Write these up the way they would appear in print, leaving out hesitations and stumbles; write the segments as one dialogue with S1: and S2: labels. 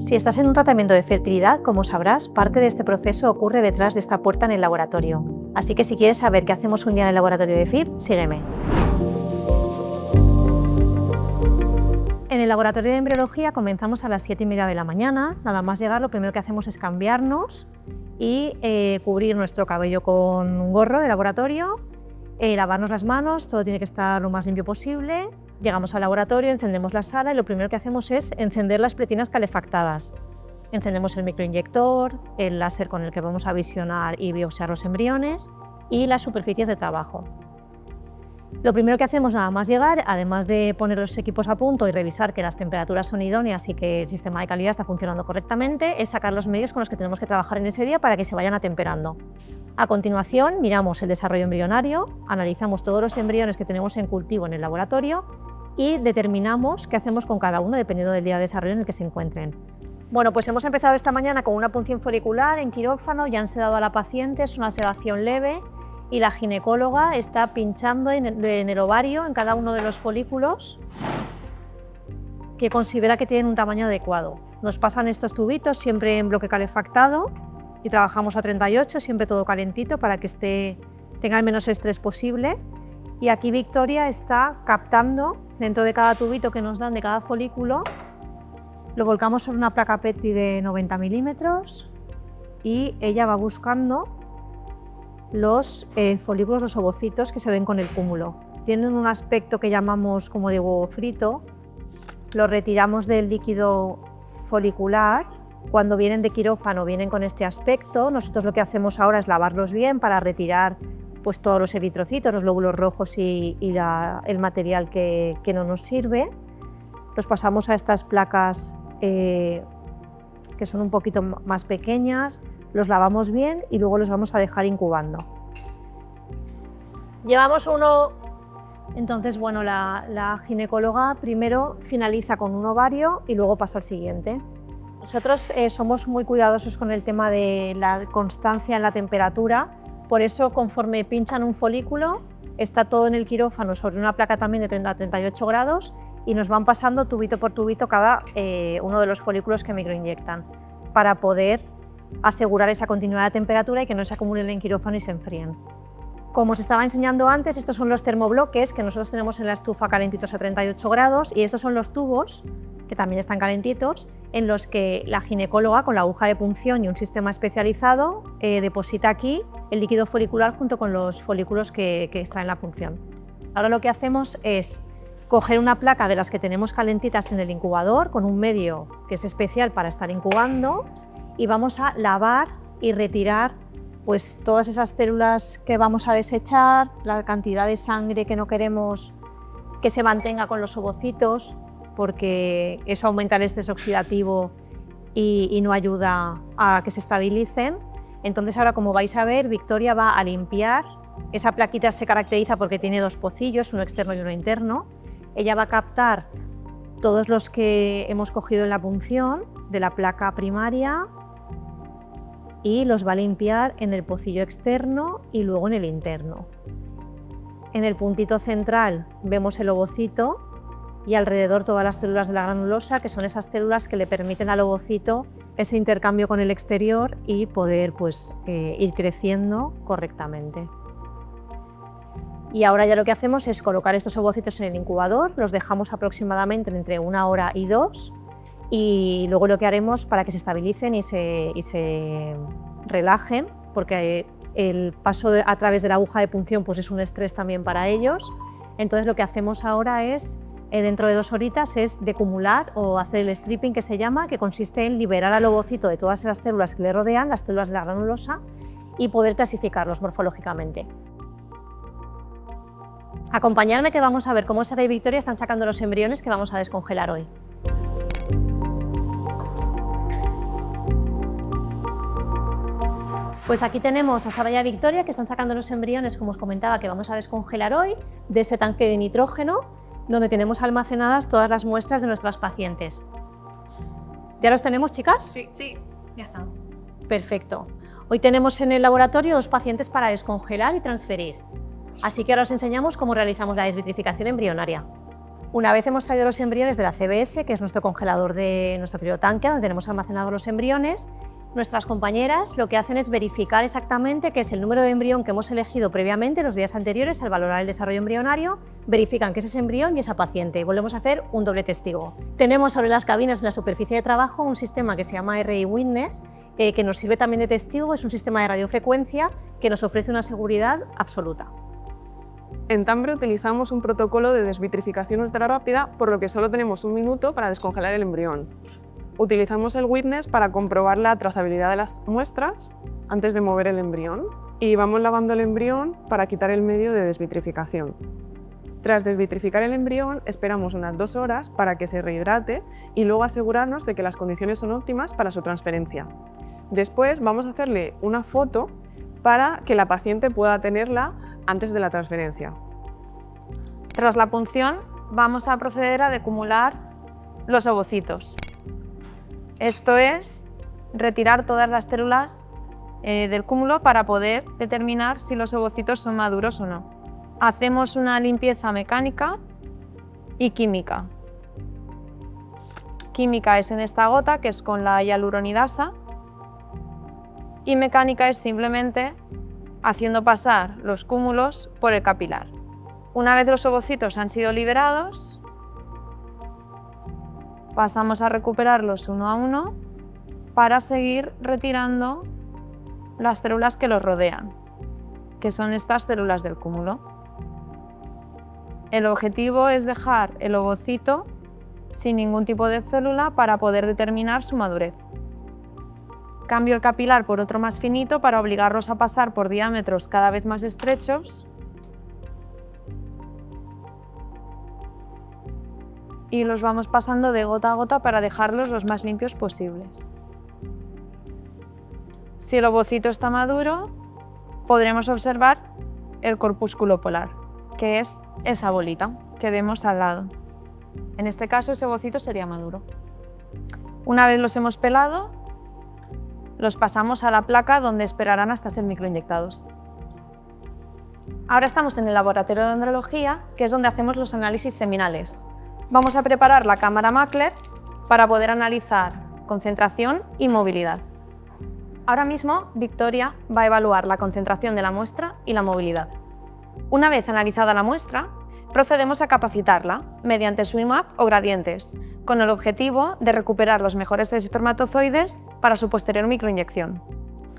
S1: Si estás en un tratamiento de fertilidad, como sabrás, parte de este proceso ocurre detrás de esta puerta en el laboratorio. Así que si quieres saber qué hacemos un día en el laboratorio de FIP, sígueme. En el laboratorio de embriología comenzamos a las 7:30 de la mañana. Nada más llegar, lo primero que hacemos es cambiarnos y cubrir nuestro cabello con un gorro de laboratorio, lavarnos las manos, todo tiene que estar lo más limpio posible. Llegamos al laboratorio, encendemos la sala y lo primero que hacemos es encender las pletinas calefactadas. Encendemos el microinyector, el láser con el que vamos a visionar y biopsiar los embriones y las superficies de trabajo. Lo primero que hacemos nada más llegar, además de poner los equipos a punto y revisar que las temperaturas son idóneas y que el sistema de calidad está funcionando correctamente, es sacar los medios con los que tenemos que trabajar en ese día para que se vayan atemperando. A continuación, miramos el desarrollo embrionario, analizamos todos los embriones que tenemos en cultivo en el laboratorio y determinamos qué hacemos con cada uno dependiendo del día de desarrollo en el que se encuentren. Bueno, pues hemos empezado esta mañana con una punción folicular en quirófano, ya han sedado a la paciente, es una sedación leve y la ginecóloga está pinchando en el ovario, en cada uno de los folículos que considera que tienen un tamaño adecuado. Nos pasan estos tubitos siempre en bloque calefactado y trabajamos a 38, siempre todo calentito para que tenga el menos estrés posible. Y aquí Victoria está captando dentro de cada tubito que nos dan de cada folículo, lo volcamos sobre una placa Petri de 90 milímetros y ella va buscando los folículos, los ovocitos que se ven con el cúmulo. Tienen un aspecto que llamamos como de huevo frito, los retiramos del líquido folicular. Cuando vienen de quirófano vienen con este aspecto, nosotros lo que hacemos ahora es lavarlos bien para retirar pues todos los eritrocitos, los glóbulos rojos y el material que no nos sirve. Los pasamos a estas placas que son un poquito más pequeñas, los lavamos bien y luego los vamos a dejar incubando. Llevamos uno, entonces bueno, la ginecóloga primero finaliza con un ovario y luego pasa al siguiente. Nosotros somos muy cuidadosos con el tema de la constancia en la temperatura. Por eso, conforme pinchan un folículo, está todo en el quirófano sobre una placa también de 30 a 38 grados y nos van pasando tubito por tubito cada uno de los folículos que microinyectan para poder asegurar esa continuidad de temperatura y que no se acumulen en quirófano y se enfríen. Como os estaba enseñando antes, estos son los termobloques que nosotros tenemos en la estufa calentitos a 38 grados y estos son los tubos, que también están calentitos, en los que la ginecóloga con la aguja de punción y un sistema especializado deposita aquí el líquido folicular junto con los folículos que extraen la punción. Ahora lo que hacemos es coger una placa de las que tenemos calentitas en el incubador con un medio que es especial para estar incubando y vamos a lavar y retirar pues, todas esas células que vamos a desechar, la cantidad de sangre que no queremos que se mantenga con los ovocitos, porque eso aumenta el estrés oxidativo y no ayuda a que se estabilicen. Entonces ahora, como vais a ver, Victoria va a limpiar. Esa plaquita se caracteriza porque tiene dos pocillos, uno externo y uno interno. Ella va a captar todos los que hemos cogido en la punción de la placa primaria y los va a limpiar en el pocillo externo y luego en el interno. En el puntito central vemos el ovocito y alrededor todas las células de la granulosa, que son esas células que le permiten al ovocito ese intercambio con el exterior y poder pues, ir creciendo correctamente. Y ahora ya lo que hacemos es colocar estos ovocitos en el incubador, los dejamos aproximadamente entre 1 hora y 2 y luego lo que haremos para que se estabilicen y se relajen, porque el paso a través de la aguja de punción pues es un estrés también para ellos. Entonces lo que hacemos ahora es, dentro de 2 horitas, es decumular o hacer el stripping que se llama, que consiste en liberar al ovocito de todas esas células que le rodean, las células de la granulosa, y poder clasificarlos morfológicamente. Acompañadme que vamos a ver cómo Sara y Victoria están sacando los embriones que vamos a descongelar hoy. Pues aquí tenemos a Sara y a Victoria que están sacando los embriones, como os comentaba, que vamos a descongelar hoy, de este tanque de nitrógeno, donde tenemos almacenadas todas las muestras de nuestras pacientes. ¿Ya los tenemos, chicas?
S2: Sí, ya está.
S1: Perfecto. Hoy tenemos en el laboratorio 2 pacientes para descongelar y transferir. Así que ahora os enseñamos cómo realizamos la desvitrificación embrionaria. Una vez hemos traído los embriones de la CBS, que es nuestro congelador de nuestro criotanque, donde tenemos almacenados los embriones, nuestras compañeras lo que hacen es verificar exactamente qué es el número de embrión que hemos elegido previamente los días anteriores al valorar el desarrollo embrionario, verifican que es ese embrión y esa paciente y volvemos a hacer un doble testigo. Tenemos sobre las cabinas en la superficie de trabajo un sistema que se llama RI Witness, que nos sirve también de testigo, es un sistema de radiofrecuencia que nos ofrece una seguridad absoluta.
S2: En Tambre utilizamos un protocolo de desvitrificación ultrarrápida, por lo que solo tenemos 1 minuto para descongelar el embrión. Utilizamos el Witness para comprobar la trazabilidad de las muestras antes de mover el embrión y vamos lavando el embrión para quitar el medio de desvitrificación. Tras desvitrificar el embrión, esperamos unas 2 horas para que se rehidrate y luego asegurarnos de que las condiciones son óptimas para su transferencia. Después vamos a hacerle una foto para que la paciente pueda tenerla antes de la transferencia.
S3: Tras la punción, vamos a proceder a decumular los ovocitos. Esto es retirar todas las células del cúmulo para poder determinar si los ovocitos son maduros o no. Hacemos una limpieza mecánica y química. Química es en esta gota, que es con la hialuronidasa, y mecánica es simplemente haciendo pasar los cúmulos por el capilar. Una vez los ovocitos han sido liberados, pasamos a recuperarlos uno a uno para seguir retirando las células que los rodean, que son estas células del cúmulo. El objetivo es dejar el ovocito sin ningún tipo de célula para poder determinar su madurez. Cambio el capilar por otro más finito para obligarlos a pasar por diámetros cada vez más estrechos y los vamos pasando de gota a gota para dejarlos los más limpios posibles. Si el ovocito está maduro, podremos observar el corpúsculo polar, que es esa bolita que vemos al lado. En este caso, ese ovocito sería maduro. Una vez los hemos pelado, los pasamos a la placa donde esperarán hasta ser microinyectados. Ahora estamos en el laboratorio de andrología, que es donde hacemos los análisis seminales. Vamos a preparar la cámara Mackler para poder analizar concentración y movilidad. Ahora mismo, Victoria va a evaluar la concentración de la muestra y la movilidad. Una vez analizada la muestra, procedemos a capacitarla mediante swim-up o gradientes, con el objetivo de recuperar los mejores espermatozoides para su posterior microinyección.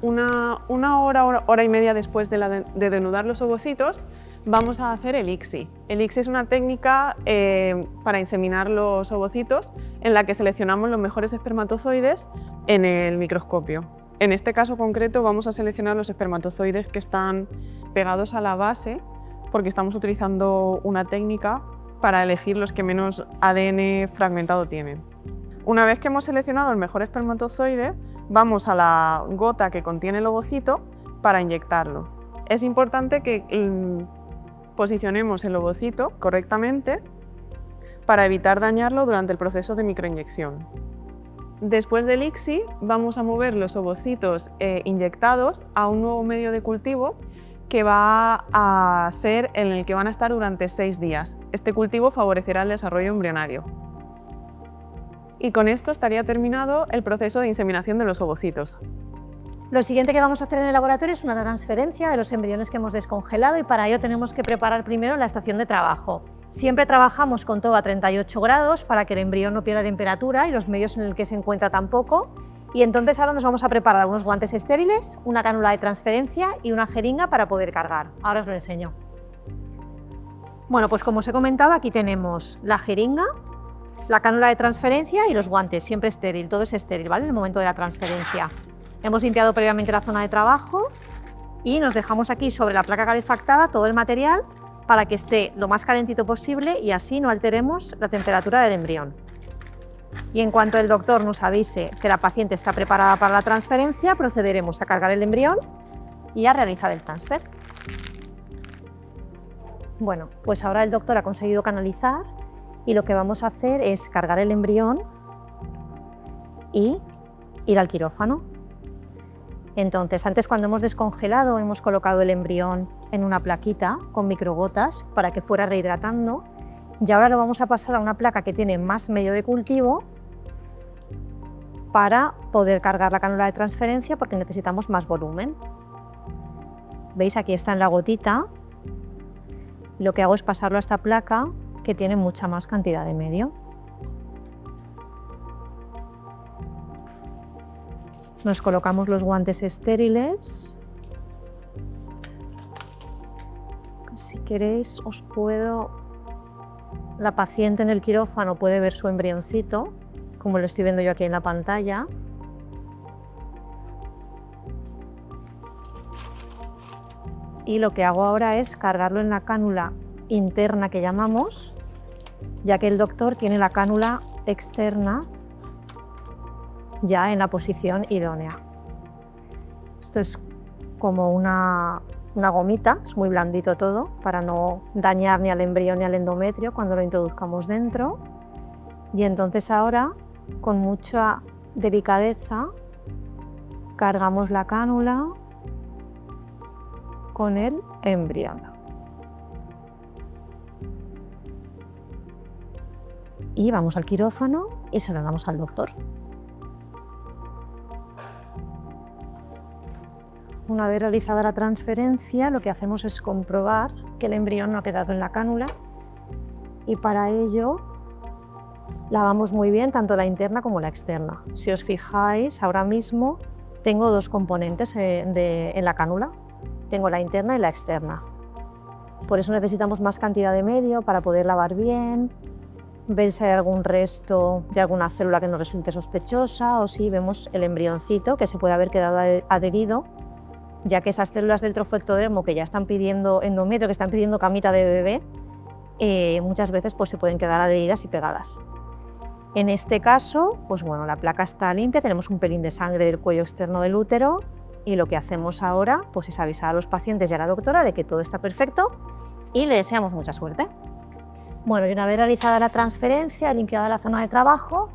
S2: Una hora y media después de denudar los ovocitos, vamos a hacer el ICSI. El ICSI es una técnica para inseminar los ovocitos en la que seleccionamos los mejores espermatozoides en el microscopio. En este caso concreto vamos a seleccionar los espermatozoides que están pegados a la base, porque estamos utilizando una técnica para elegir los que menos ADN fragmentado tienen. Una vez que hemos seleccionado el mejor espermatozoide, vamos a la gota que contiene el ovocito para inyectarlo. Es importante que posicionemos el ovocito correctamente para evitar dañarlo durante el proceso de microinyección. Después del ICSI vamos a mover los ovocitos inyectados a un nuevo medio de cultivo que va a ser en el que van a estar durante 6 días. Este cultivo favorecerá el desarrollo embrionario. Y con esto estaría terminado el proceso de inseminación de los ovocitos.
S1: Lo siguiente que vamos a hacer en el laboratorio es una transferencia de los embriones que hemos descongelado y para ello tenemos que preparar primero la estación de trabajo. Siempre trabajamos con todo a 38 grados para que el embrión no pierda temperatura y los medios en el que se encuentra tampoco. Y entonces ahora nos vamos a preparar unos guantes estériles, una cánula de transferencia y una jeringa para poder cargar. Ahora os lo enseño. Bueno, pues como os he comentado, aquí tenemos la jeringa, la cánula de transferencia y los guantes, siempre estéril, todo es estéril, ¿vale? En el momento de la transferencia. Hemos limpiado previamente la zona de trabajo y nos dejamos aquí sobre la placa calefactada todo el material para que esté lo más calentito posible y así no alteremos la temperatura del embrión. Y en cuanto el doctor nos avise que la paciente está preparada para la transferencia, procederemos a cargar el embrión y a realizar el transfer. Bueno, pues ahora el doctor ha conseguido canalizar y lo que vamos a hacer es cargar el embrión y ir al quirófano. Entonces, antes cuando hemos descongelado, hemos colocado el embrión en una plaquita con microgotas para que fuera rehidratando Y ahora lo vamos a pasar a una placa que tiene más medio de cultivo para poder cargar la cánula de transferencia porque necesitamos más volumen. ¿Veis? Aquí está en la gotita. Lo que hago es pasarlo a esta placa que tiene mucha más cantidad de medio. Nos colocamos los guantes estériles. Si queréis os puedo... La paciente en el quirófano puede ver su embrioncito, como lo estoy viendo yo aquí en la pantalla. Y lo que hago ahora es cargarlo en la cánula interna que llamamos, ya que el doctor tiene la cánula externa ya en la posición idónea. Esto es como una gomita, es muy blandito todo, para no dañar ni al embrión ni al endometrio cuando lo introduzcamos dentro. Y entonces ahora, con mucha delicadeza, cargamos la cánula con el embrión. Y vamos al quirófano y se lo damos al doctor. Una vez realizada la transferencia, lo que hacemos es comprobar que el embrión no ha quedado en la cánula y para ello lavamos muy bien tanto la interna como la externa. Si os fijáis, ahora mismo tengo dos componentes en la cánula. Tengo la interna y la externa. Por eso necesitamos más cantidad de medio para poder lavar bien, ver si hay algún resto de alguna célula que nos resulte sospechosa o si vemos el embrioncito que se puede haber quedado adherido, ya que esas células del trofoectodermo que ya están pidiendo endometrio, que están pidiendo camita de bebé, muchas veces pues, se pueden quedar adheridas y pegadas. En este caso, pues bueno, la placa está limpia, tenemos un pelín de sangre del cuello externo del útero y lo que hacemos ahora pues, es avisar a los pacientes y a la doctora de que todo está perfecto y le deseamos mucha suerte. Bueno, y una vez realizada la transferencia, limpiada la zona de trabajo,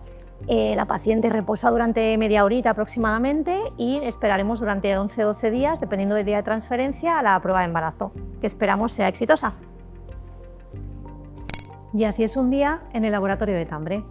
S1: la paciente reposa durante media horita aproximadamente y esperaremos durante 11-12 días, dependiendo del día de transferencia, a la prueba de embarazo, que esperamos sea exitosa. Y así es un día en el laboratorio de Tambre.